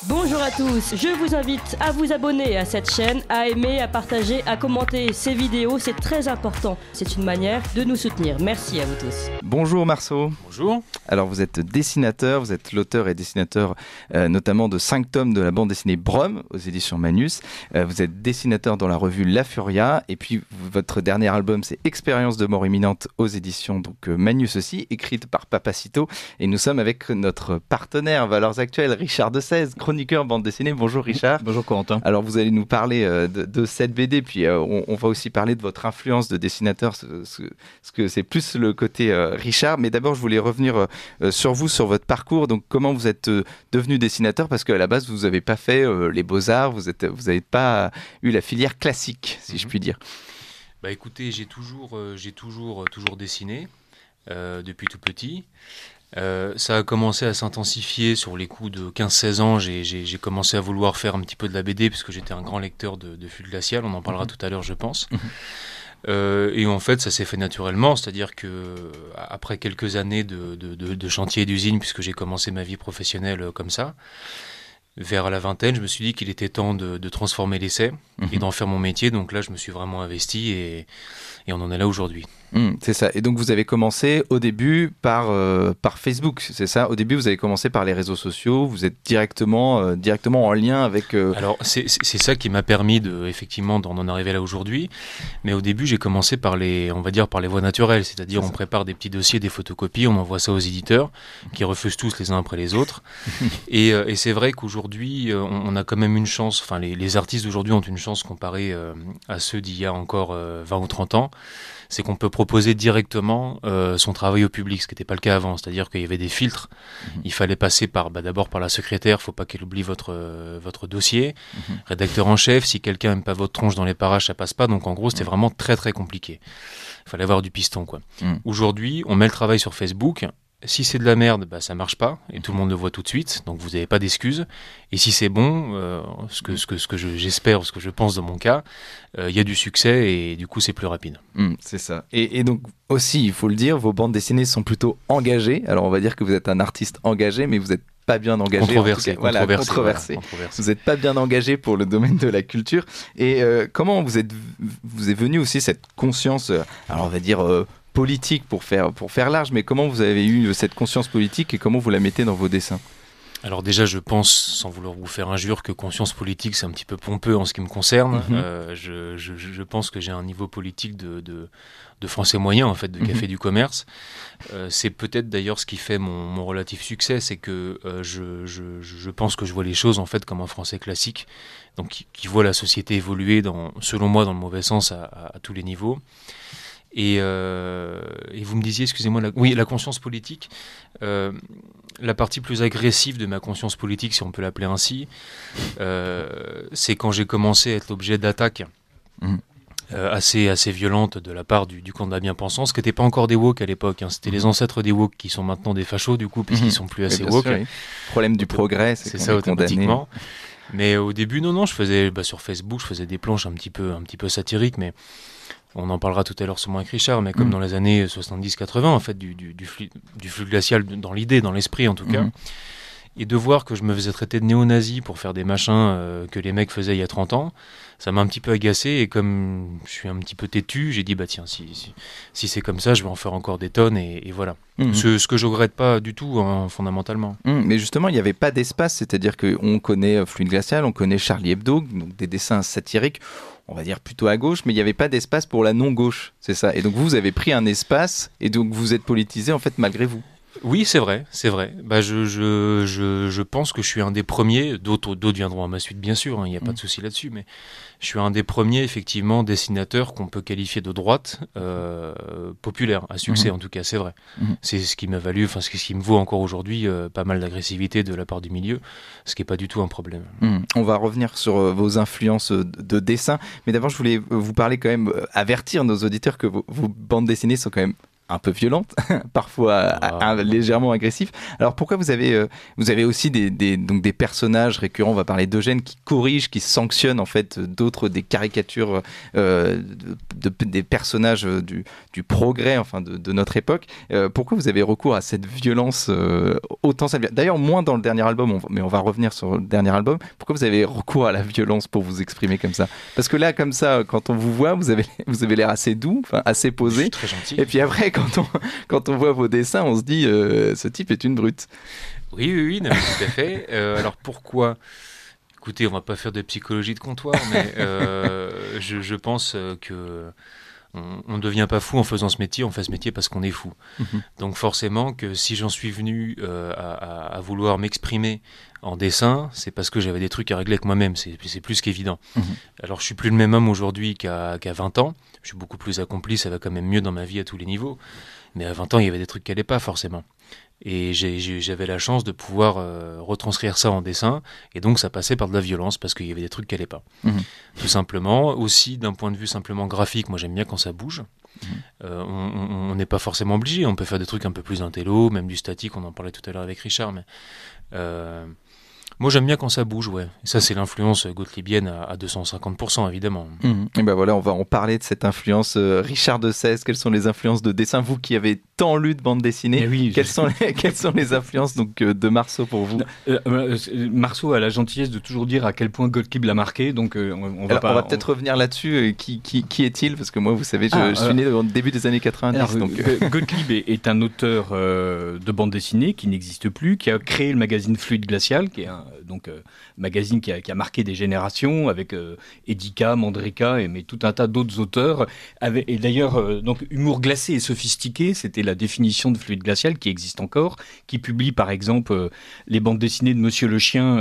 Bonjour à tous, je vous invite à vous abonner à cette chaîne, à aimer, à partager, à commenter ces vidéos, c'est très important. C'est une manière de nous soutenir. Merci à vous tous. Bonjour Marceau. Bonjour. Alors vous êtes dessinateur, vous êtes l'auteur et dessinateur notamment de 5 tomes de la bande dessinée Brom aux éditions Manus. Vous êtes dessinateur dans la revue La Furia et puis votre dernier album c'est Expérience de mort imminente aux éditions donc Manus aussi, écrite par Papacito. Et nous sommes avec notre partenaire Valeurs Actuelles, Richard Desèze, chroniqueur bande dessinée. Bonjour Richard. Bonjour Corentin. Alors vous allez nous parler de cette BD, puis on va aussi parler de votre influence de dessinateur, ce que c'est plus le côté Richard. Mais d'abord je voulais revenir sur vous, sur votre parcours. Donc comment vous êtes devenu dessinateur, parce qu'à la base vous n'avez pas fait les beaux-arts, vous n'avez pas eu la filière classique, si je puis dire. Bah écoutez, j'ai toujours dessiné depuis tout petit. Ça a commencé à s'intensifier sur les coups de 15-16 ans. J'ai commencé à vouloir faire un petit peu de la BD puisque j'étais un grand lecteur de Flux Glacial. On en parlera tout à l'heure, je pense. Et en fait, ça s'est fait naturellement, c'est-à-dire que après quelques années de chantier et d'usine, puisque j'ai commencé ma vie professionnelle comme ça, vers la vingtaine, je me suis dit qu'il était temps de transformer l'essai et d'en faire mon métier. Donc là, je me suis vraiment investi et on en est là aujourd'hui. C'est ça. Et donc vous avez commencé au début par Facebook, c'est ça? Au début, vous avez commencé par les réseaux sociaux. Vous êtes directement en lien avec. Alors c'est ça qui m'a permis effectivement d'en arriver là aujourd'hui. Mais au début, j'ai commencé par les voies naturelles, c'est-à-dire on prépare des petits dossiers, des photocopies, on envoie ça aux éditeurs qui refusent tous les uns après les autres. Et c'est vrai qu'aujourd'hui, on a quand même une chance. Enfin, les artistes d'aujourd'hui ont une chance comparée à ceux d'il y a encore 20 ou 30 ans. C'est qu'on peut proposer directement son travail au public, ce qui n'était pas le cas avant. C'est-à-dire qu'il y avait des filtres. Il fallait passer d'abord par la secrétaire. Il ne faut pas qu'elle oublie votre dossier. Rédacteur en chef, si quelqu'un n'aime pas votre tronche dans les parages, ça passe pas. Donc en gros, c'était vraiment très très compliqué. Il fallait avoir du piston, quoi. Aujourd'hui, on met le travail sur Facebook. Si c'est de la merde, bah, ça marche pas et tout le monde le voit tout de suite, donc vous n'avez pas d'excuses. Et si c'est bon, j'espère, ce que je pense dans mon cas, il y a du succès et du coup c'est plus rapide. C'est ça. Et donc aussi, il faut le dire, vos bandes dessinées sont plutôt engagées. Alors on va dire que vous êtes un artiste engagé, mais vous êtes pas bien engagé. Controversé. Vous n'êtes pas bien engagé pour le domaine de la culture. Et comment vous est venu aussi cette conscience, alors on va dire politique pour faire large, mais comment vous avez eu cette conscience politique et comment vous la mettez dans vos dessins? Alors déjà, je pense, sans vouloir vous faire injure, que conscience politique, c'est un petit peu pompeux en ce qui me concerne. Je pense que j'ai un niveau politique de français moyen, en fait, de café du commerce. C'est peut-être d'ailleurs ce qui fait mon relatif succès, c'est que je pense que je vois les choses, en fait, comme un français classique, donc qui voit la société évoluer, selon moi, dans le mauvais sens à tous les niveaux. Et vous me disiez, excusez-moi, la conscience politique. La partie plus agressive de ma conscience politique, si on peut l'appeler ainsi, c'est quand j'ai commencé à être l'objet d'attaques assez violentes de la part du camp de la bien-pensance, ce qui n'était pas encore des woke à l'époque. C'était les ancêtres des woke qui sont maintenant des fachos, du coup, puisqu'ils sont plus assez woke. Le problème du progrès, c'est ça automatiquement. Mais au début, non, je faisais sur Facebook, je faisais des planches un petit peu satiriques, mais on en parlera tout à l'heure sûrement avec Richard, mais comme dans les années 70-80, en fait, du flux glacial dans l'idée, dans l'esprit en tout cas. Et de voir que je me faisais traiter de néo-nazi pour faire des machins que les mecs faisaient il y a 30 ans, ça m'a un petit peu agacé. Et comme je suis un petit peu têtu, j'ai dit, bah tiens, si c'est comme ça, je vais en faire encore des tonnes et voilà. Ce que je regrette pas du tout, hein, fondamentalement. Mais justement, il n'y avait pas d'espace, c'est-à-dire qu'on connaît Fluide Glacial, on connaît Charlie Hebdo, donc des dessins satiriques, on va dire plutôt à gauche, mais il n'y avait pas d'espace pour la non-gauche, c'est ça. Et donc vous avez pris un espace et donc vous êtes politisé en fait malgré vous. Oui, c'est vrai. Bah, je pense que je suis un des premiers, d'autres viendront à ma suite bien sûr, il n'y a pas de souci là-dessus, mais je suis un des premiers effectivement dessinateurs qu'on peut qualifier de droite, populaire, à succès en tout cas, c'est vrai. C'est ce qui m'a valu, ce qui me vaut encore aujourd'hui pas mal d'agressivité de la part du milieu, ce qui n'est pas du tout un problème. On va revenir sur vos influences de dessin, mais d'abord je voulais vous parler quand même, avertir nos auditeurs que vos bandes dessinées sont quand même un peu violente, parfois légèrement agressif. Alors pourquoi vous avez aussi donc des personnages récurrents, on va parler d'Eugène, qui corrigent, qui sanctionnent en fait d'autres, des caricatures des personnages du progrès, enfin de notre époque. Pourquoi vous avez recours à cette violence autant d'ailleurs moins dans le dernier album, mais on va revenir sur le dernier album. Pourquoi vous avez recours à la violence pour vous exprimer comme ça? Parce que là, comme ça, quand on vous voit, vous avez l'air assez doux, assez posé. Très gentil. Et puis après, quand on voit vos dessins, on se dit ce type est une brute. Oui, non, mais tout à fait. Alors pourquoi? Écoutez, on va pas faire de psychologie de comptoir, mais je pense que on ne devient pas fou en faisant ce métier, on fait ce métier parce qu'on est fou. Donc forcément que si j'en suis venu à vouloir m'exprimer en dessin, c'est parce que j'avais des trucs à régler avec moi-même, c'est plus qu'évident. Alors je suis plus le même homme aujourd'hui qu'à 20 ans, je suis beaucoup plus accompli, ça va quand même mieux dans ma vie à tous les niveaux, mais à 20 ans il y avait des trucs qui n'allaient pas forcément. Et j'avais la chance de pouvoir retranscrire ça en dessin, et donc ça passait par de la violence parce qu'il y avait des trucs qui n'allaient pas. Tout simplement, aussi d'un point de vue simplement graphique, moi j'aime bien quand ça bouge. On n'est pas forcément obligé, on peut faire des trucs un peu plus intello, même du statique, on en parlait tout à l'heure avec Richard, mais moi j'aime bien quand ça bouge, ouais. Et ça c'est l'influence gottlibienne à 250% évidemment. Et ben voilà, on va en parler de cette influence. Richard de Sèze, quelles sont les influences de dessin? Vous qui avez tant lu de bande dessinée, quelles sont les influences donc, de Marceau pour vous? Marceau a la gentillesse de toujours dire à quel point Gottlieb l'a marqué, donc on va peut-être revenir là-dessus. Qui est-il? Parce que moi, vous savez, je suis né au début des années 90. Alors, Gottlieb est un auteur de bande dessinée qui n'existe plus, qui a créé le magazine Fluide Glacial, qui est un magazine qui a marqué des générations avec Edica, Mandrika, mais tout un tas d'autres auteurs. Et d'ailleurs, donc humour glacé et sophistiqué, c'était la définition de Fluide Glacial qui existe encore, qui publie par exemple les bandes dessinées de Monsieur le Chien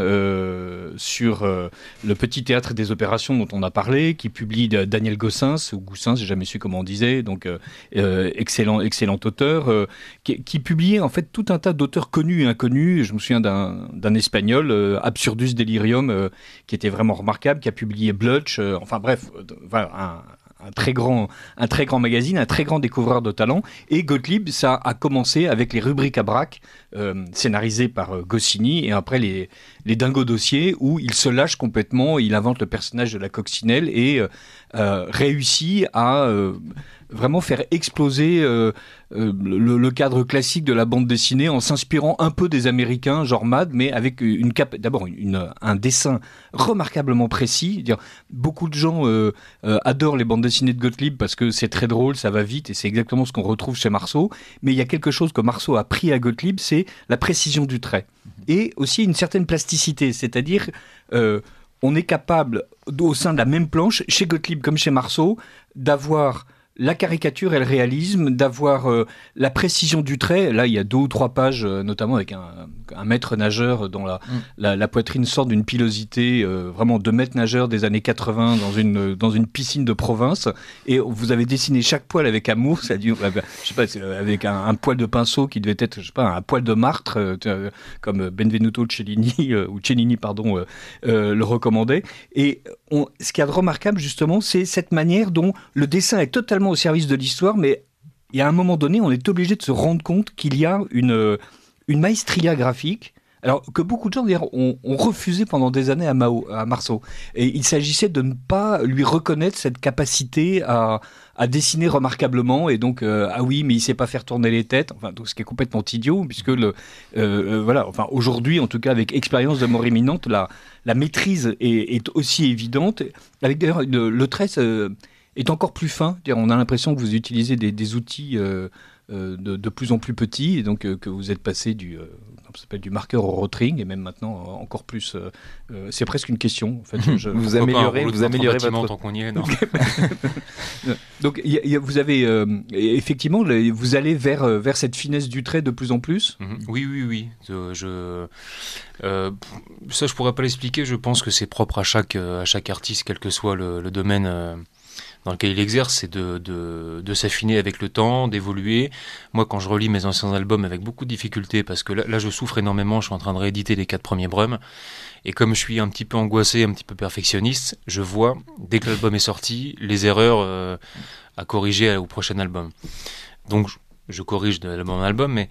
sur le Petit Théâtre des Opérations dont on a parlé, qui publie Daniel Gossens, ou Goussens, j'ai jamais su comment on disait, donc excellent auteur, qui publiait en fait tout un tas d'auteurs connus et inconnus. Je me souviens d'un Espagnol, Absurdus Delirium, qui était vraiment remarquable, qui a publié Blutch, enfin bref, voilà, un très grand magazine, un très grand découvreur de talent. Et Gottlieb, ça a commencé avec les rubriques à braque, scénarisées par Goscinny, et après les Dingo Dossiers, où il se lâche complètement, il invente le personnage de la coccinelle et réussit à vraiment faire exploser le cadre classique de la bande dessinée en s'inspirant un peu des Américains, genre Mad, mais avec d'abord un dessin remarquablement précis. Beaucoup de gens adorent les bandes dessinées de Gottlieb parce que c'est très drôle, ça va vite, et c'est exactement ce qu'on retrouve chez Marceau. Mais il y a quelque chose que Marceau a pris à Gottlieb, c'est la précision du trait. Et aussi une certaine plasticité, c'est-à-dire on est capable, au sein de la même planche, chez Gottlieb comme chez Marceau, d'avoir la caricature et le réalisme, d'avoir la précision du trait. Là, il y a 2 ou 3 pages, notamment avec un maître nageur dont la poitrine sort d'une pilosité, vraiment de maître nageur des années 80 dans une piscine de province. Et vous avez dessiné chaque poil avec amour, ça dit, je sais pas, avec un poil de pinceau qui devait être, je sais pas, un poil de martre, comme Benvenuto Cellini, ou Cellini, pardon, le recommandait. Et ce qu'il y a de remarquable, justement, c'est cette manière dont le dessin est totalement au service de l'histoire, mais il y a un moment donné, on est obligé de se rendre compte qu'il y a une maestria graphique, alors que beaucoup de gens d'ailleurs ont refusé pendant des années à Marceau. Et il s'agissait de ne pas lui reconnaître cette capacité à dessiner remarquablement, et donc ah oui, mais il sait pas faire tourner les têtes, enfin, donc, ce qui est complètement idiot, puisque voilà, enfin aujourd'hui, en tout cas avec expérience de mort imminente, la maîtrise est aussi évidente, avec d'ailleurs le trait est encore plus fin. On a l'impression que vous utilisez des outils de plus en plus petits, et donc que vous êtes passé ça s'appelle du marqueur au rotring, et même maintenant encore plus. C'est presque une question. En fait, vous améliorez votre tant qu'on y est. Non. Donc vous avez effectivement, vous allez vers cette finesse du trait de plus en plus. Oui. Ça, je pourrais pas l'expliquer. Je pense que c'est propre à chaque artiste, quel que soit le domaine dans lequel il exerce, c'est de s'affiner avec le temps, d'évoluer. Moi, quand je relis mes anciens albums avec beaucoup de difficultés, parce que là je souffre énormément, je suis en train de rééditer les 4 premiers Brumm, et comme je suis un petit peu angoissé, un petit peu perfectionniste, je vois, dès que l'album est sorti, les erreurs à corriger au prochain album. Donc, je corrige de l'album en album, mais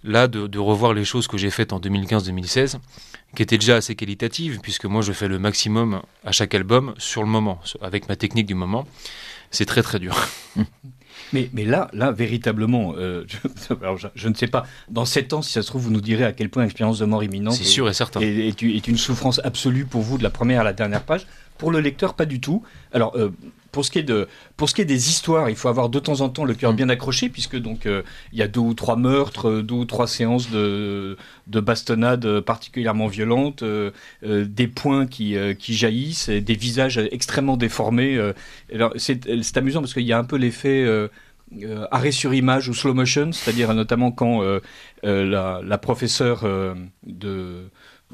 là, de revoir les choses que j'ai faites en 2015-2016, qui étaient déjà assez qualitatives, puisque moi je fais le maximum à chaque album sur le moment, avec ma technique du moment, c'est très très dur. Mais là, véritablement, je ne sais pas, dans 7 ans, si ça se trouve, vous nous direz à quel point l'expérience de mort imminente C'est sûr et certain. est une souffrance absolue pour vous de la première à la dernière page. Pour le lecteur, pas du tout. Alors, pour ce qui est des histoires, il faut avoir de temps en temps le cœur bien accroché, puisque donc il y a 2 ou 3 meurtres, 2 ou 3 séances de bastonnades particulièrement violentes, des poings qui jaillissent, des visages extrêmement déformés. Alors, c'est amusant parce qu'il y a un peu l'effet arrêt sur image ou slow motion, c'est-à-dire notamment quand la professeure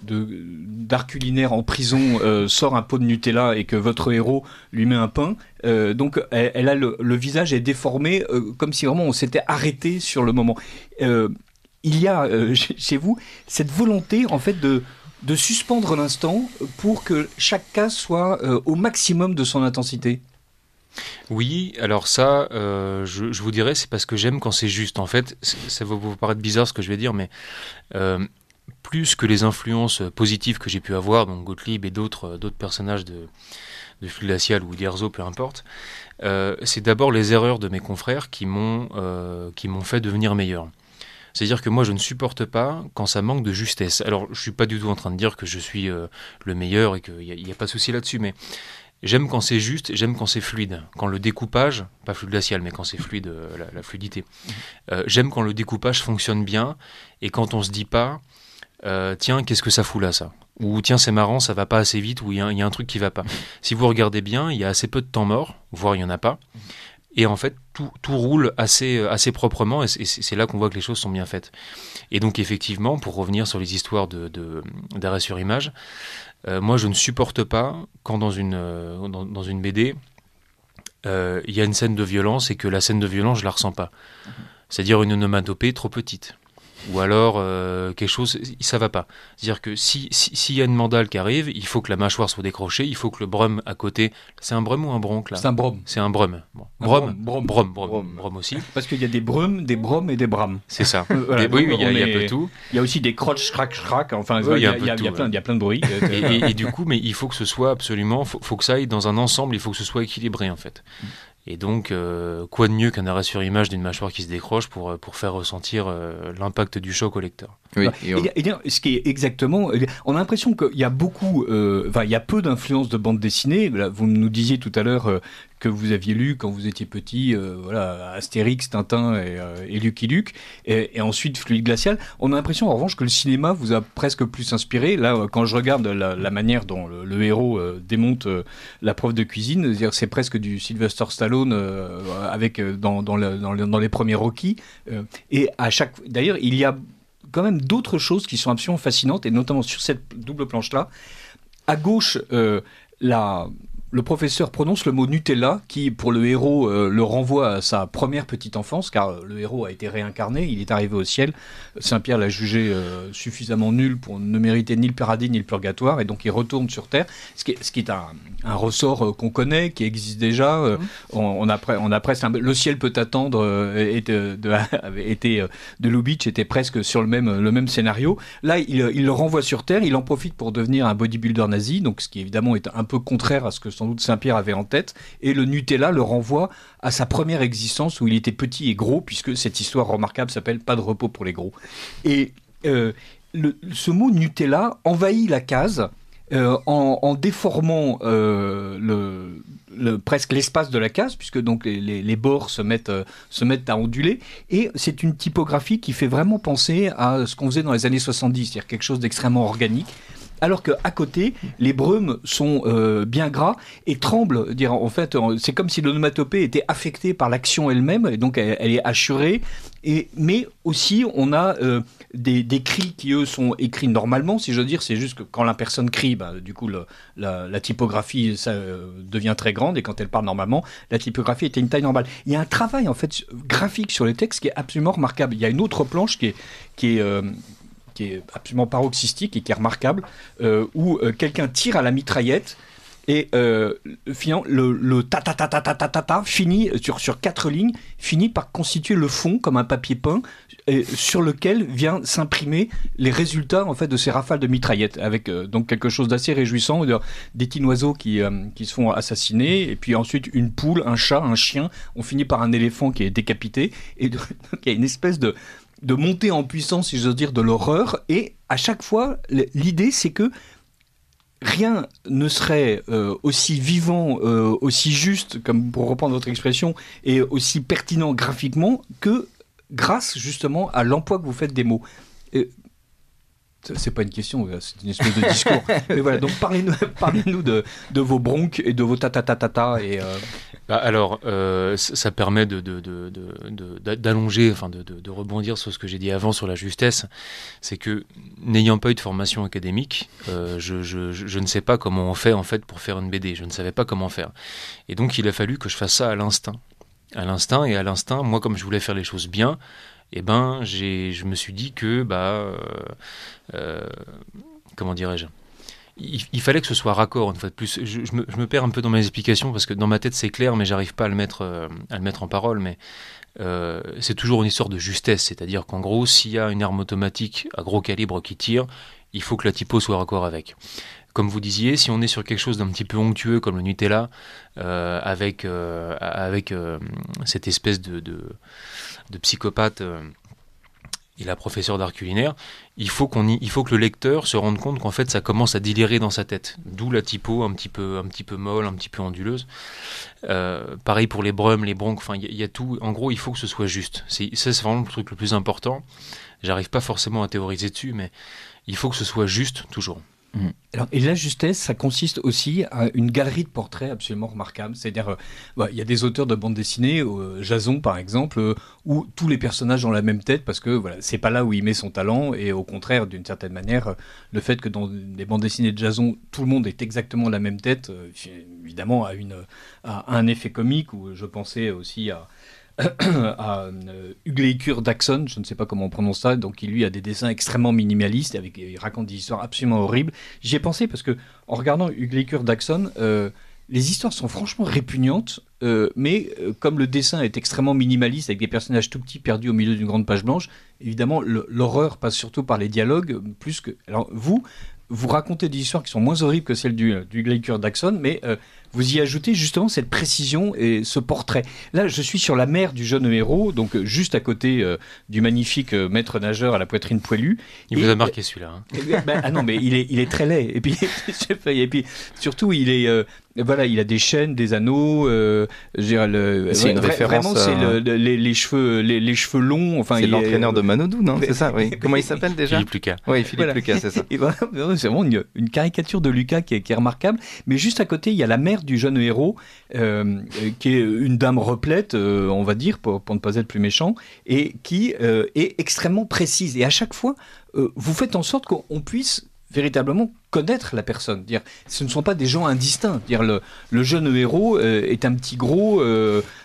d'art culinaire en prison sort un pot de Nutella et que votre héros lui met un pain, donc elle a le visage est déformé comme si vraiment on s'était arrêté sur le moment. Il y a chez vous cette volonté en fait de suspendre l'instant pour que chaque case soit au maximum de son intensité. Oui, alors ça, je vous dirais, c'est parce que j'aime quand c'est juste. En fait, ça va vous paraître bizarre ce que je vais dire, mais plus que les influences positives que j'ai pu avoir, donc Gottlieb et d'autres personnages de Flux Glacial ou d'Ierzo, peu importe, c'est d'abord les erreurs de mes confrères qui m'ont fait devenir meilleur. C'est-à-dire que moi, je ne supporte pas quand ça manque de justesse. Alors, je ne suis pas du tout en train de dire que je suis le meilleur et qu'il n'y a pas de souci là-dessus, mais j'aime quand c'est juste, j'aime quand c'est fluide. Quand le découpage, pas flux glacial, mais quand c'est fluide, la fluidité. J'aime quand le découpage fonctionne bien et quand on se dit pas tiens, qu'est-ce que ça fout là, ça ? Ou tiens, c'est marrant, ça va pas assez vite, ou il y a un truc qui va pas. Si vous regardez bien, il y a assez peu de temps mort, voire il y en a pas. Et en fait, tout roule assez proprement, et c'est là qu'on voit que les choses sont bien faites. Et donc, effectivement, pour revenir sur les histoires d'arrêt sur image, moi, je ne supporte pas quand dans une BD, il y a une scène de violence et que la scène de violence, je la ressens pas. C'est-à-dire une onomatopée trop petite. Ou alors quelque chose, ça va pas. C'est-à-dire que s'il y a une mandale qui arrive, il faut que la mâchoire soit décrochée, il faut que le brum à côté... C'est un brum ou un bronque là ? C'est un brum. C'est un brum. Bon. Brum aussi. Parce qu'il y a des brums, des broms et des brams. C'est ça. Voilà, oui, il y a un peu tout. Il y a aussi des croches, crac. Enfin, oui, il y a plein de bruits. et du coup, mais il faut que ce soit absolument... faut que ça aille dans un ensemble, il faut que ce soit équilibré en fait. Et donc, quoi de mieux qu'un arrêt sur image d'une mâchoire qui se décroche pour faire ressentir l'impact du choc au lecteur. Oui, ce qui est exactement... On a l'impression qu'il y a il y a peu d'influence de bande dessinée. Là, vous nous disiez tout à l'heure que vous aviez lu quand vous étiez petit, Astérix, Tintin et Lucky Luke, et ensuite Fluide Glacial. On a l'impression en revanche que le cinéma vous a presque plus inspiré. Là, quand je regarde la manière dont le héros démonte la prof de cuisine, c'est presque du Sylvester Stallone dans les premiers Rocky. Et d'ailleurs, il y a quand même d'autres choses qui sont absolument fascinantes, et notamment sur cette double planche-là. À gauche, le professeur prononce le mot Nutella, qui, pour le héros, le renvoie à sa première petite enfance, car le héros a été réincarné, il est arrivé au ciel. Saint-Pierre l'a jugé suffisamment nul pour ne mériter ni le paradis ni le purgatoire, et donc il retourne sur Terre, ce qui est un ressort qu'on connaît, qui existe déjà. On a presque le ciel peut attendre, de Lubitsch était presque sur le même scénario. Là, il le renvoie sur Terre, il en profite pour devenir un bodybuilder nazi, donc ce qui évidemment est un peu contraire à ce que sans doute Saint-Pierre avait en tête, et le Nutella le renvoie à sa première existence où il était petit et gros, puisque cette histoire remarquable s'appelle Pas de repos pour les gros. Et ce mot Nutella envahit la case en déformant presque l'espace de la case, puisque donc les bords se mettent à onduler, et c'est une typographie qui fait vraiment penser à ce qu'on faisait dans les années 70, c'est-à-dire quelque chose d'extrêmement organique. Alors qu'à côté, les brumes sont bien gras et tremblent. En fait, c'est comme si l'onomatopée était affectée par l'action elle-même, et donc elle est assurée. Mais aussi, on a des cris qui, eux, sont écrits normalement, si je veux dire. C'est juste que quand la personne crie, du coup, la typographie devient très grande, et quand elle parle normalement, la typographie est à une taille normale. Il y a un travail, en fait, graphique sur les textes qui est absolument remarquable. Il y a une autre planche qui est absolument paroxystique et qui est remarquable, où quelqu'un tire à la mitraillette, Et finalement, le ta finit sur 4 lignes, finit par constituer le fond comme un papier peint sur lequel vient s'imprimer les résultats en fait de ces rafales de mitraillettes, avec donc quelque chose d'assez réjouissant, des petits oiseaux qui se font assassiner, et puis ensuite une poule, un chat, un chien, on finit par un éléphant qui est décapité, et donc il y a une espèce de montée en puissance, si j'ose dire, de l'horreur, et à chaque fois, l'idée c'est que rien ne serait aussi vivant, aussi juste, comme pour reprendre votre expression, et aussi pertinent graphiquement que grâce justement à l'emploi que vous faites des mots. C'est pas une question, c'est une espèce de discours. Mais voilà, donc parlez-nous de vos bronques et de vos ta-ta-ta-ta-ta. Alors, ça permet d'allonger, enfin de rebondir sur ce que j'ai dit avant sur la justesse. C'est que, n'ayant pas eu de formation académique, je ne sais pas comment on fait en fait pour faire une BD. Je ne savais pas comment faire. Et donc, il a fallu que je fasse ça à l'instinct. À l'instinct, moi, comme je voulais faire les choses bien, je me suis dit que, comment dirais-je, il fallait que ce soit raccord une fois de plus. Je me perds un peu dans mes explications parce que dans ma tête c'est clair, mais j'arrive pas à le mettre en parole. Mais c'est toujours une histoire de justesse, c'est-à-dire qu'en gros, s'il y a une arme automatique à gros calibre qui tire, il faut que la typo soit raccord avec. Comme vous disiez, si on est sur quelque chose d'un petit peu onctueux comme le Nutella, avec cette espèce de psychopathe et la professeure d'art culinaire, il faut que le lecteur se rende compte qu'en fait ça commence à délirer dans sa tête. D'où la typo un petit peu molle, un petit peu onduleuse. Pareil pour les brumes, les bronques, enfin il y a tout. En gros, il faut que ce soit juste. C'est vraiment le truc le plus important. J'arrive pas forcément à théoriser dessus, mais il faut que ce soit juste toujours. Alors, et la justesse, ça consiste aussi à une galerie de portraits absolument remarquable. C'est-à-dire, il y a des auteurs de bande dessinée, Jason par exemple, où tous les personnages ont la même tête parce que voilà, c'est pas là où il met son talent. Et au contraire, d'une certaine manière, le fait que dans les bandes dessinées de Jason, tout le monde ait exactement la même tête, évidemment, a un effet comique. Où je pensais aussi à Ugleikur Daxon, je ne sais pas comment on prononce ça, donc qui lui a des dessins extrêmement minimalistes, il raconte des histoires absolument horribles. J'y ai pensé parce que en regardant Ugleikur Daxon, les histoires sont franchement répugnantes, mais comme le dessin est extrêmement minimaliste avec des personnages tout petits perdus au milieu d'une grande page blanche, évidemment l'horreur passe surtout par les dialogues plus que. Alors vous racontez des histoires qui sont moins horribles que celles du Ugleikur Daxon, mais vous y ajoutez justement cette précision et ce portrait. Là, je suis sur la mer du jeune héros, donc juste à côté du magnifique maître nageur à la poitrine poilue. Il vous a marqué celui-là. Hein. Ah non, mais il est très laid. Et puis surtout, il est... il a des chaînes, des anneaux. C'est une référence. Vraiment, c'est les cheveux longs. Enfin, c'est l'entraîneur de Manodou, non? C'est ça, oui. Comment il s'appelle déjà? Philippe Lucas. Oui, Philippe Lucas, c'est ça. Et voilà, c'est vraiment une caricature de Lucas qui est remarquable. Mais juste à côté, il y a la mère du jeune héros, qui est une dame replète, on va dire, pour ne pas être plus méchant, et qui est extrêmement précise. Et à chaque fois, vous faites en sorte qu'on puisse véritablement connaître la personne. Dire, ce ne sont pas des gens indistincts. Dire, le jeune héros est un petit gros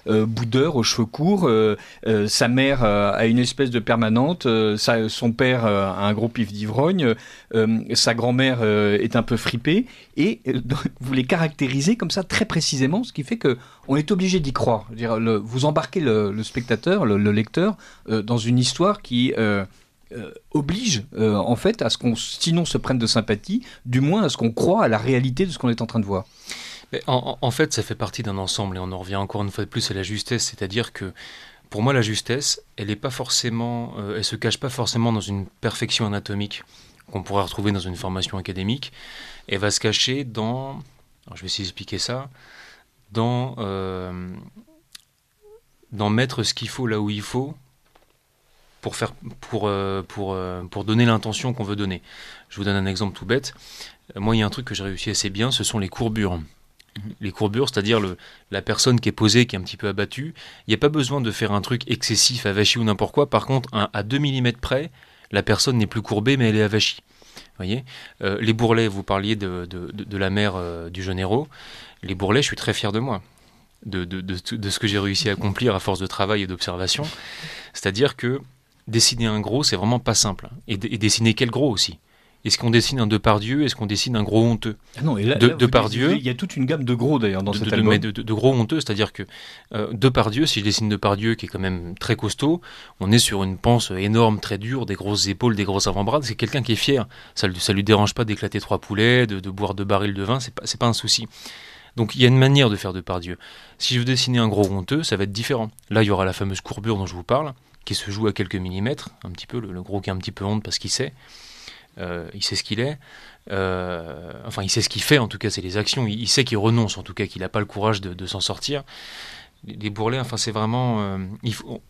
boudeur aux cheveux courts. Sa mère a une espèce de permanente. Son père a un gros pif d'ivrogne. Sa grand-mère est un peu fripée. Et vous les caractérisez comme ça très précisément, ce qui fait qu'on est obligé d'y croire. Dire, vous embarquez le spectateur, le lecteur, dans une histoire qui... oblige en fait à ce qu'on sinon se prenne de sympathie, du moins à ce qu'on croit à la réalité de ce qu'on est en train de voir. Mais en fait, ça fait partie d'un ensemble et on en revient encore une fois de plus à la justesse, c'est-à-dire que pour moi la justesse, elle est pas forcément, elle se cache pas forcément dans une perfection anatomique qu'on pourrait retrouver dans une formation académique. Elle va se cacher dans, alors je vais essayer d'expliquer ça, dans mettre ce qu'il faut là où il faut. Pour donner l'intention qu'on veut donner. Je vous donne un exemple tout bête. Moi, il y a un truc que j'ai réussi assez bien, ce sont les courbures. Les courbures, c'est-à-dire la personne qui est posée, qui est un petit peu abattue. Il n'y a pas besoin de faire un truc excessif, avachi ou n'importe quoi. Par contre, à 2 mm près, la personne n'est plus courbée, mais elle est avachie. Voyez, les bourrelets, vous parliez de la mère du jeune héros. Les bourrelets, je suis très fier de moi. De ce que j'ai réussi à accomplir à force de travail et d'observation. C'est-à-dire que dessiner un gros, c'est vraiment pas simple. Et dessiner quel gros aussi. est-ce qu'on dessine un Depardieu, est-ce qu'on dessine un gros honteux? Ah non, et là, Depardieu, il y a toute une gamme de gros d'ailleurs dans cet album. De gros honteux, c'est-à-dire que Depardieu, si je dessine Depardieu, qui est quand même très costaud, on est sur une panse énorme, très dure, des grosses épaules, des gros avant-bras. C'est quelqu'un qui est fier. Ça lui dérange pas d'éclater 3 poulets, de boire 2 barils de vin, c'est pas un souci. Donc il y a une manière de faire Depardieu. Si je veux dessiner un gros honteux, ça va être différent. Là, il y aura la fameuse courbure dont je vous parle, qui se joue à quelques millimètres, un petit peu, le gros qui a un petit peu honte parce qu'il sait. Il sait ce qu'il est. Enfin, il sait ce qu'il fait, en tout cas, c'est les actions. Il sait qu'il renonce, en tout cas, qu'il n'a pas le courage de s'en sortir. Les bourrelets, enfin, c'est vraiment...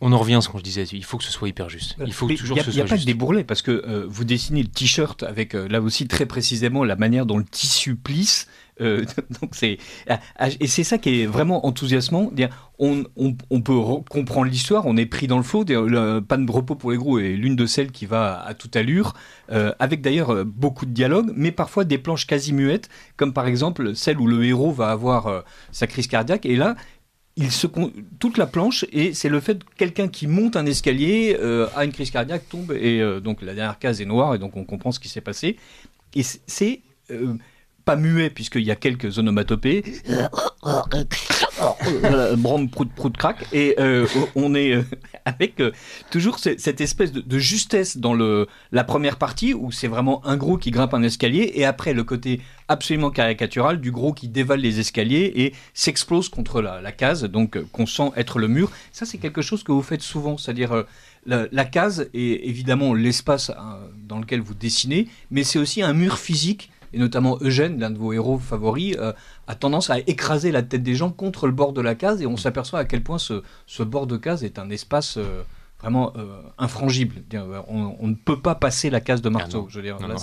on en revient à ce que je disais, il faut que ce soit hyper juste. Il faut toujours que ce soit juste. Il n'y a pas que des bourrelets, parce que vous dessinez le t-shirt avec, là aussi, très précisément, la manière dont le tissu plisse. Donc et c'est ça qui est vraiment enthousiasmant. On peut comprendre l'histoire, on est pris dans le flot. Pas de repos pour les gros est l'une de celles qui va à toute allure, avec d'ailleurs beaucoup de dialogues, mais parfois des planches quasi muettes, comme par exemple celle où le héros va avoir sa crise cardiaque. Et là, toute la planche, et c'est le fait de quelqu'un qui monte un escalier, a une crise cardiaque, tombe, et donc la dernière case est noire, et donc on comprend ce qui s'est passé. Et c'est pas muet, puisqu'il y a quelques onomatopées. Bram, prout, prout, crac. Et on est avec toujours cette espèce de justesse dans la première partie, où c'est vraiment un gros qui grimpe un escalier, et après le côté absolument caricatural du gros qui dévale les escaliers et s'explose contre la case, donc qu'on sent être le mur. Ça, c'est quelque chose que vous faites souvent, c'est-à-dire... La case est évidemment l'espace dans lequel vous dessinez, mais c'est aussi un mur physique. Et notamment Eugène, l'un de vos héros favoris, a tendance à écraser la tête des gens contre le bord de la case, et on s'aperçoit à quel point ce bord de case est un espace vraiment infrangible. On ne peut pas passer la case de marteau. Je veux dire, là,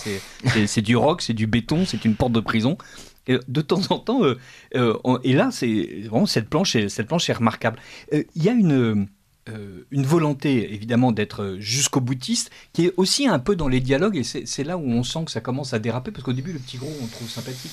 c'est du roc, c'est du béton, c'est une porte de prison. Et de temps en temps, et là, c'est vraiment cette planche est remarquable. Il y a une volonté évidemment d'être jusqu'au boutiste qui est aussi un peu dans les dialogues, et c'est là où on sent que ça commence à déraper, parce qu'au début le petit gros on le trouve sympathique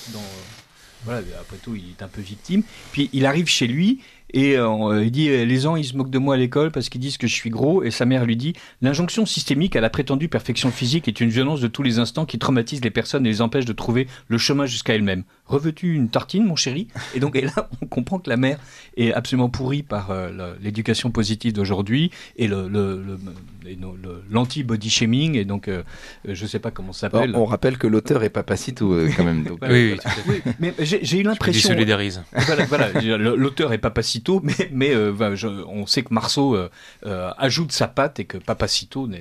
voilà, après tout il est un peu victime, puis il arrive chez lui et il dit les gens ils se moquent de moi à l'école parce qu'ils disent que je suis gros, et sa mère lui dit l'injonction systémique à la prétendue perfection physique est une violence de tous les instants qui traumatise les personnes et les empêche de trouver le chemin jusqu'à elles-mêmes. Reveux-tu une tartine mon chéri? Et donc là on comprend que la mère est absolument pourrie par l'éducation positive d'aujourd'hui et l'anti-body shaming, et donc je sais pas comment ça s'appelle. Alors, on rappelle que l'auteur est Papacito quand même. Donc, oui, mais j'ai eu l'impression... Je solidarise. Voilà, l'auteur est Papacito, mais on sait que Marceau ajoute sa patte, et que Papacito ne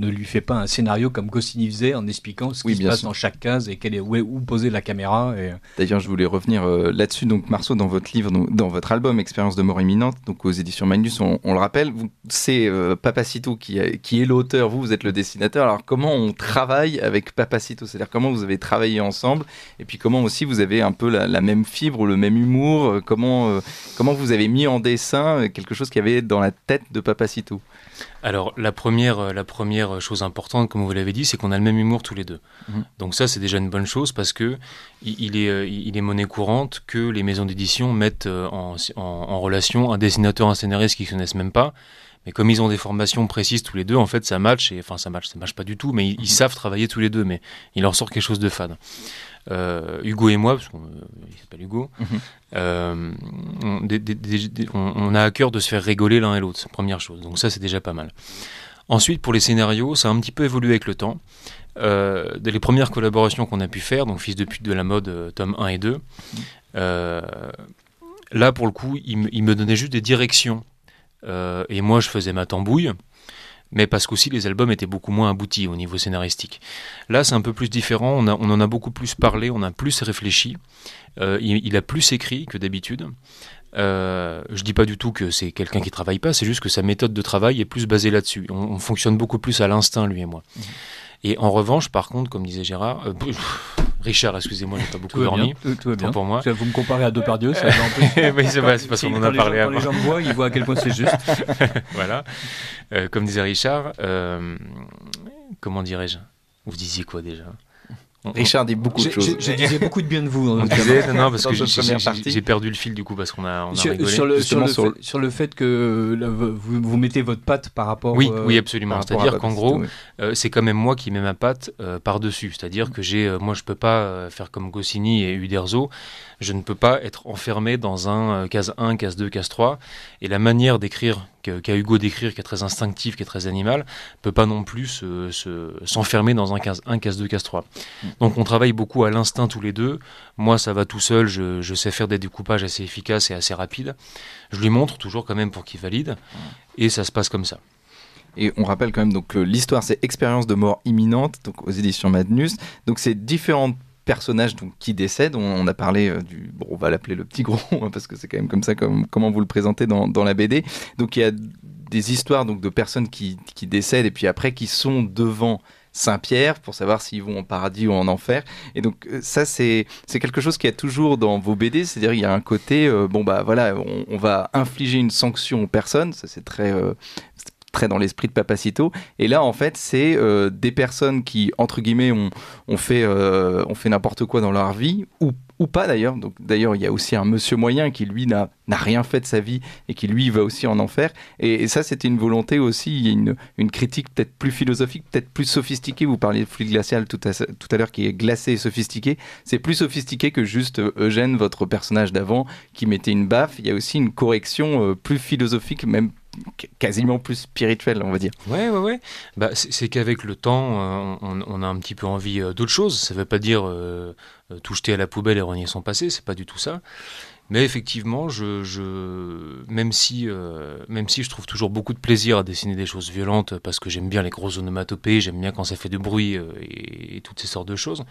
lui fait pas un scénario comme Goscinny faisait en expliquant ce qui se passe dans chaque case et où poser la caméra. D'ailleurs, je voulais revenir là-dessus. Donc, Marceau, dans votre livre, dans votre album Expérience de mort imminente, donc aux éditions Magnus, on le rappelle, c'est Papacito qui est l'auteur, vous êtes le dessinateur. Alors, comment on travaille avec Papacito? C'est-à-dire, comment vous avez travaillé ensemble, et puis comment aussi vous avez un peu la même fibre ou le même humour, comment vous avez mis en dessin quelque chose qu'il y avait dans la tête de Papacito? Alors, la première chose importante, comme vous l'avez dit, c'est qu'on a le même humour tous les deux. Donc ça, c'est déjà une bonne chose, parce que il est monnaie courante que les maisons d'édition mettent en relation un dessinateur et un scénariste qui ne se connaissent même pas. Mais comme ils ont des formations précises tous les deux, en fait, ça match. Ça match pas du tout, mais ils savent travailler tous les deux, mais il leur sort quelque chose de fade. Hugo et moi, parce qu'il s'appelle Hugo, on a à cœur de se faire rigoler l'un et l'autre, c'est la première chose. Donc ça, c'est déjà pas mal. Ensuite, pour les scénarios, ça a un petit peu évolué avec le temps. Les premières collaborations qu'on a pu faire, donc Fils de pute de la mode, tome 1 et 2, là, pour le coup, il me donnait juste des directions. Et moi, je faisais ma tambouille. Mais parce qu'aussi les albums étaient beaucoup moins aboutis au niveau scénaristique. Là, c'est un peu plus différent, on en a beaucoup plus parlé, on a plus réfléchi, il a plus écrit que d'habitude. Je dis pas du tout que c'est quelqu'un qui travaille pas, c'est juste que sa méthode de travail est plus basée là-dessus. On fonctionne beaucoup plus à l'instinct, lui et moi. Et en revanche, par contre, comme disait Gérard... Richard, excusez-moi, j'ai pas beaucoup dormi. Tout va bien. Pour moi. Vous me comparez à Depardieu, ça va un peu... Oui, c'est parce qu'on en a parlé avant. Quand les gens me voient, ils voient à quel point c'est juste. Voilà. Comme disait Richard, comment dirais-je? Vous disiez quoi déjà? Richard dit beaucoup de choses. Je disais beaucoup de bien de vous. On disait, non, parce Dans que cette première partie. j'ai perdu le fil du coup parce qu'on a rigolé. Sur le fait que là, vous mettez votre patte par rapport. Oui, absolument. C'est-à-dire qu'en gros, oui. c'est quand même moi qui mets ma patte par-dessus. C'est-à-dire que moi, je peux pas faire comme Goscinny et Uderzo. Je ne peux pas être enfermé dans un case 1, case 2, case 3. Et la manière d'écrire qu'a Hugo d'écrire, qui est très instinctive, qui est très animale, peut pas non plus s'enfermer dans un case 1, case 2, case 3. Donc on travaille beaucoup à l'instinct tous les deux. Moi, ça va tout seul, je sais faire des découpages assez efficaces et assez rapides. Je lui montre toujours quand même pour qu'il valide. Et ça se passe comme ça. Et on rappelle quand même donc, que l'histoire, c'est Expérience de mort imminente, donc aux éditions Madnus. Donc c'est différentes personnages donc, qui décèdent. On a parlé on va l'appeler le petit gros, hein, parce que c'est quand même comme ça comment vous le présentez dans la BD. Donc il y a des histoires donc, de personnes qui décèdent et puis après qui sont devant Saint-Pierre pour savoir s'ils vont en paradis ou en enfer. Et donc ça c'est quelque chose qu'il y a toujours dans vos BD, c'est-à-dire il y a un côté on va infliger une sanction aux personnes, ça c'est très dans l'esprit de Papacito. Et là, en fait, c'est des personnes qui, entre guillemets, ont fait n'importe quoi dans leur vie, ou pas d'ailleurs. Donc, d'ailleurs, il y a aussi un monsieur moyen qui, lui, n'a rien fait de sa vie et qui, lui, va aussi en enfer. Et ça, c'était une volonté aussi, il y a une critique peut-être plus philosophique, peut-être plus sophistiquée. Vous parliez de fluide glacial tout à l'heure, qui est glacé et sophistiqué. C'est plus sophistiqué que juste Eugène, votre personnage d'avant, qui mettait une baffe. Il y a aussi une correction plus philosophique, même quasiment plus spirituel, on va dire. Ouais. Bah, c'est qu'avec le temps, on a un petit peu envie d'autre chose. Ça veut pas dire tout jeter à la poubelle et renier son passé, c'est pas du tout ça. Mais effectivement, même si je trouve toujours beaucoup de plaisir à dessiner des choses violentes, parce que j'aime bien les grosses onomatopées, j'aime bien quand ça fait du bruit et toutes ces sortes de choses,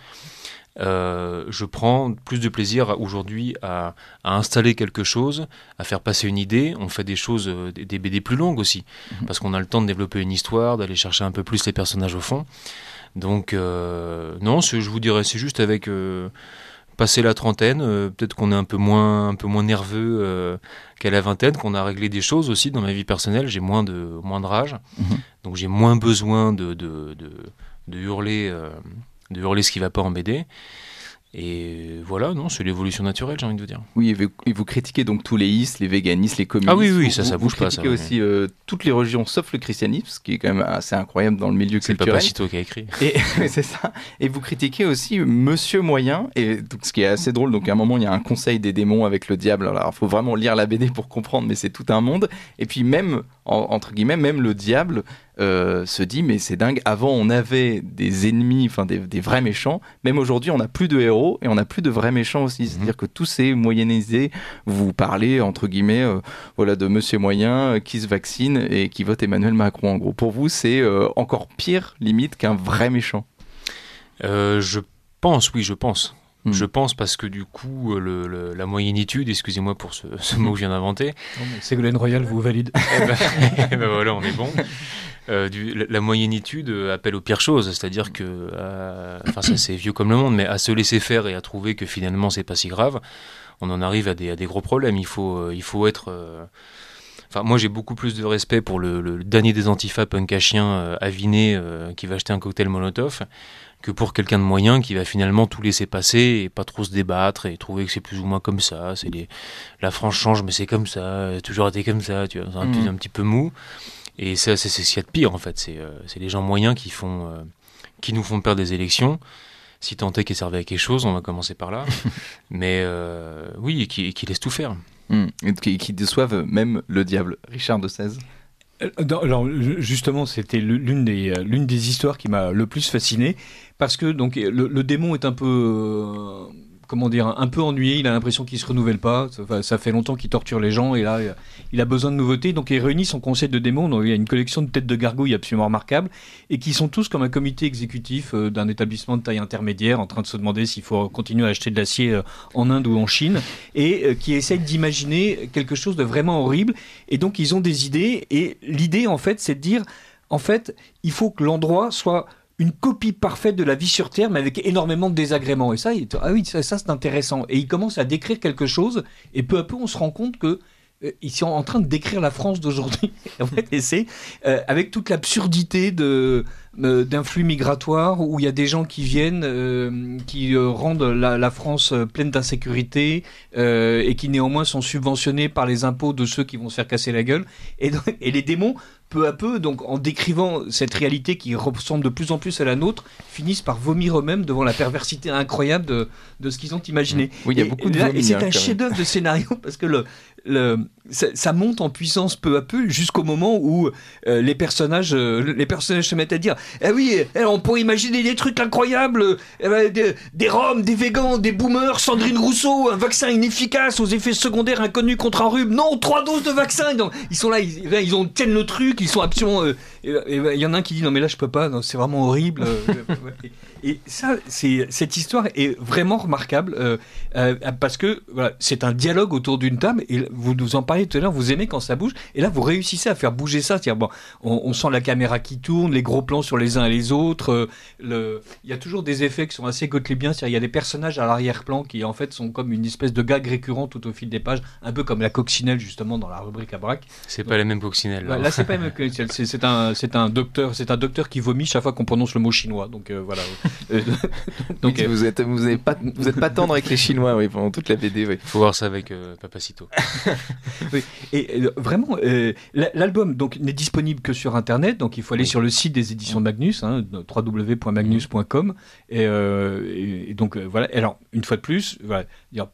je prends plus de plaisir aujourd'hui à installer quelque chose, à faire passer une idée. On fait des choses, des BD plus longues aussi, parce qu'on a le temps de développer une histoire, d'aller chercher un peu plus les personnages au fond. Donc non, je vous dirais, c'est juste avec passer la trentaine, peut-être qu'on est un peu moins nerveux qu'à la vingtaine, qu'on a réglé des choses aussi dans ma vie personnelle. J'ai moins de rage, donc j'ai moins besoin de hurler ce qui va pas en BD. Et voilà, non, c'est l'évolution naturelle, j'ai envie de vous dire. Oui, et vous critiquez donc tous les istes, les véganistes, les communistes. Ah oui, ça bouge pas. Vous critiquez aussi toutes les religions sauf le christianisme, ce qui est quand même assez incroyable dans le milieu culturel. C'est Papacito qui a écrit. Et c'est ça. Et vous critiquez aussi Monsieur Moyen, et donc, ce qui est assez drôle. Donc à un moment, il y a un conseil des démons avec le diable. Alors il faut vraiment lire la BD pour comprendre, mais c'est tout un monde. Et puis même, entre guillemets, même le diable se dit mais c'est dingue, avant on avait des ennemis, enfin des vrais méchants, même aujourd'hui on n'a plus de héros et on n'a plus de vrais méchants aussi, c'est-à-dire que tout s'est moyennisé. Vous parlez entre guillemets de Monsieur Moyen qui se vaccine et qui vote Emmanuel Macron, en gros. Pour vous c'est encore pire limite qu'un vrai méchant? Je pense. Je pense parce que du coup, la moyennitude, excusez-moi pour ce mot que je viens d'inventer. Ségolène Royal vous valide. Et ben voilà, on est bon. La moyennitude appelle aux pires choses, c'est-à-dire que, ça c'est vieux comme le monde, mais à se laisser faire et à trouver que finalement c'est pas si grave, on en arrive à des gros problèmes. Il faut être... moi j'ai beaucoup plus de respect pour le dernier des antifas punk à chien aviné qui va acheter un cocktail Molotov que pour quelqu'un de moyen qui va finalement tout laisser passer et pas trop se débattre et trouver que c'est plus ou moins comme ça. La France change, mais c'est comme ça, toujours été comme ça, tu vois, un petit peu mou. Et ça, c'est ce qu'il y a de pire en fait. C'est les gens moyens qui nous font perdre des élections. Si tant est qu'ils servaient à quelque chose, on va commencer par là. Mais oui, et qui laissent tout faire. Et qui déçoivent même le diable. Richard de 16. Alors justement, c'était l'une des histoires qui m'a le plus fasciné, parce que donc le démon est un peu un peu ennuyé, il a l'impression qu'il se renouvelle pas, ça fait longtemps qu'il torture les gens et là il a besoin de nouveautés, donc il réunit son conseil de démons, donc il y a une collection de têtes de gargouilles absolument remarquables et qui sont tous comme un comité exécutif d'un établissement de taille intermédiaire en train de se demander s'il faut continuer à acheter de l'acier en Inde ou en Chine et qui essayent d'imaginer quelque chose de vraiment horrible, et donc ils ont des idées, et l'idée en fait c'est de dire en fait il faut que l'endroit soit une copie parfaite de la vie sur Terre, mais avec énormément de désagréments. Et ça c'est intéressant. Et il commence à décrire quelque chose, et peu à peu, on se rend compte que ils sont en train de décrire la France d'aujourd'hui. En fait, et c'est avec toute l'absurdité de d'un flux migratoire où il y a des gens qui viennent, qui rendent la France pleine d'insécurité et qui néanmoins sont subventionnés par les impôts de ceux qui vont se faire casser la gueule. Et les démons, peu à peu, donc en décrivant cette réalité qui ressemble de plus en plus à la nôtre, finissent par vomir eux-mêmes devant la perversité incroyable de ce qu'ils ont imaginé. Oui, il y a beaucoup de vomi, et c'est hein, un chef-d'œuvre de scénario parce que ça monte en puissance peu à peu jusqu'au moment où les personnages se mettent à dire ah oui, on pourrait imaginer des trucs incroyables, des Roms, des végans, des boomers, Sandrine Rousseau, un vaccin inefficace aux effets secondaires inconnus contre un rhume, non, 3 doses de vaccin. Donc, ils sont là, ils tiennent le truc, ils sont absolument il y en a un qui dit non mais là je peux pas, non, c'est vraiment horrible. Et ça, cette histoire est vraiment remarquable parce que voilà, c'est un dialogue autour d'une table et vous nous en parliez tout à l'heure, vous aimez quand ça bouge et là vous réussissez à faire bouger ça, c'est-à-dire bon, on sent la caméra qui tourne, les gros plans sur les uns et les autres, il y a toujours des effets qui sont assez gottlibiens, c'est-à-dire il y a des personnages à l'arrière-plan qui en fait sont comme une espèce de gag récurrent tout au fil des pages, un peu comme la coccinelle justement dans la rubrique à braque. C'est pas la même coccinelle. Là c'est pas la même coccinelle, c'est un docteur qui vomit chaque fois qu'on prononce le mot chinois, donc voilà. Donc oui, vous êtes pas tendre avec les Chinois, oui, pendant toute la BD. Oui. Faut voir ça avec Papacito. Oui. Et vraiment, l'album donc n'est disponible que sur Internet, donc il faut aller sur le site des éditions Magnus, www.magnus.com. Et donc voilà. Alors une fois de plus, voilà,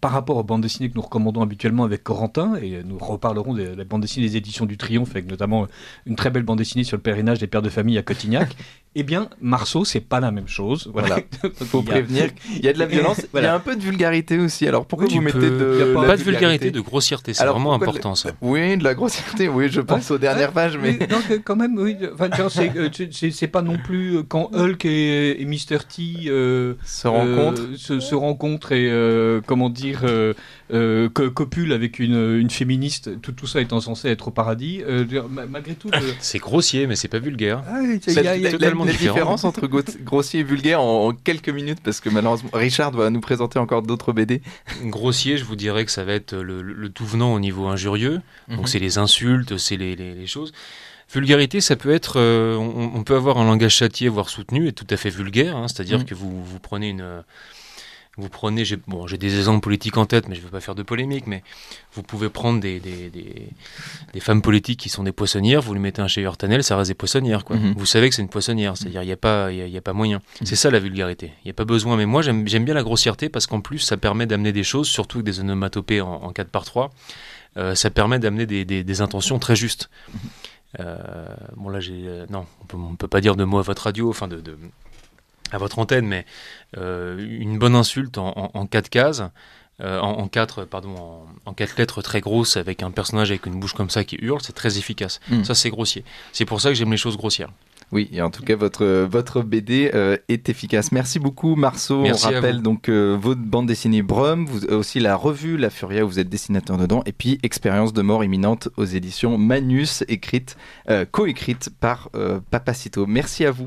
par rapport aux bandes dessinées que nous recommandons habituellement avec Corentin, et nous reparlerons de la bande dessinée des éditions du Triomphe, avec notamment une très belle bande dessinée sur le pèlerinage des pères de famille à Cotignac. Eh bien, Marceau, c'est pas la même chose. Voilà. Faut prévenir. Il y a de la violence. Voilà. Il y a un peu de vulgarité aussi. Alors pourquoi vous mettez pas de vulgarité, de grossièreté. C'est vraiment important ça. Oui, de la grossièreté. Oui, je pense aux dernières pages, mais non, quand même, oui. Enfin, c'est pas non plus quand Hulk et Mr. T se rencontrent et comment dire copulent avec une féministe. Tout ça étant censé être au paradis. Malgré tout, c'est grossier, mais c'est pas vulgaire. Il y a totalement la différence entre grossier et vulgaire en quelques minutes, parce que malheureusement Richard va nous présenter encore d'autres BD. Grossier, je vous dirais que ça va être le tout venant au niveau injurieux, donc c'est les insultes, c'est les choses. Vulgarité, ça peut être, on peut avoir un langage châtié, voire soutenu, et tout à fait vulgaire, hein, c'est-à-dire que vous prenez j'ai des exemples politiques en tête, mais je ne veux pas faire de polémique, mais vous pouvez prendre des femmes politiques qui sont des poissonnières, vous lui mettez un shaver Tanel, ça reste des poissonnières, quoi. Vous savez que c'est une poissonnière, c'est-à-dire il n'y a pas moyen. C'est ça la vulgarité, il n'y a pas besoin. Mais moi j'aime bien la grossièreté parce qu'en plus ça permet d'amener des choses, surtout avec des onomatopées en 4x3, ça permet d'amener des intentions très justes. Bon là on peut pas dire de mots à votre radio, enfin à votre antenne, mais une bonne insulte en 4 cases, en 4 lettres très grosses avec un personnage avec une bouche comme ça qui hurle, c'est très efficace. Ça c'est grossier. C'est pour ça que j'aime les choses grossières. Oui, et en tout cas, votre BD est efficace. Merci beaucoup, Marceau. Merci. On rappelle donc votre bande dessinée Brum, vous aussi la revue La Furia où vous êtes dessinateur dedans, et puis Expérience de mort imminente aux éditions Magnus, coécrite par Papacito. Merci à vous.